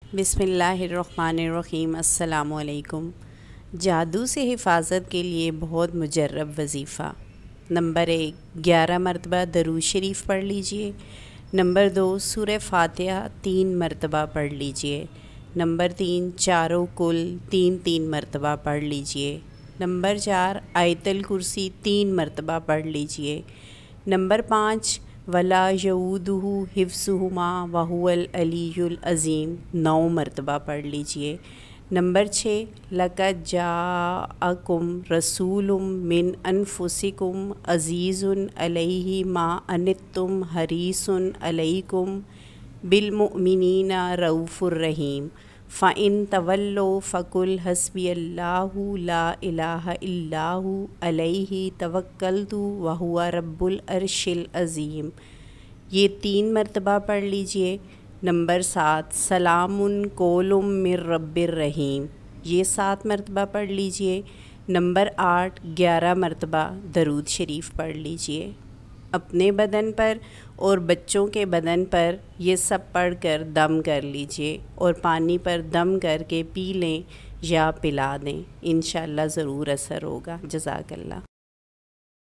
बिस्मिल्लाहिर्रहमानिर्रहीम। अस्सलामु अलैकुम। जादू से हिफाजत के लिए बहुत मुजर्रब वजीफ़ा। नंबर 1, 11 मरतबा दरूद शरीफ पढ़ लीजिए। नंबर 2, सूरह फातिहा 3 मरतबा पढ़ लीजिए। नंबर 3, चारों कुल 3 मरतबा पढ़ लीजिए। नंबर 4, आयतल कुर्सी 3 मरतबा पढ़ लीजिए। नंबर 5, वला यऊदुहु हिफ्ज़ुहुमा वहुवल अलीयुल अज़ीम 9 मरतबा पढ़ लीजिए। नंबर 6, लक़द जाअकुम रसूलुम मिन अनफुसिकुम अज़ीज़ुन अलैहि मा अनित्तुम हरीसुन अलैकुम बिलमुमिनीना रऊफ़ुर रहीम फ़इन तवल्लो फ़कुल हस्बियल्लाहु ला इलाहा इल्लाहु अलैहि तवक्कलतु वहुवा रब्बुल अर्शिल अज़ीम। ये 3 मरतबा पढ़ लीजिए। नंबर 7, सलामुन कौलुम मिर रब्बिर रहीम, ये 7 मरतबा पढ़ लीजिए। नंबर 8, 11 मरतबा दरूद शरीफ पढ़ लीजिए। अपने बदन पर और बच्चों के बदन पर ये सब पढ़ कर दम कर लीजिए और पानी पर दम करके पी लें या पिला दें। इंशाअल्लाह ज़रूर असर होगा। जज़ाकल्लाह।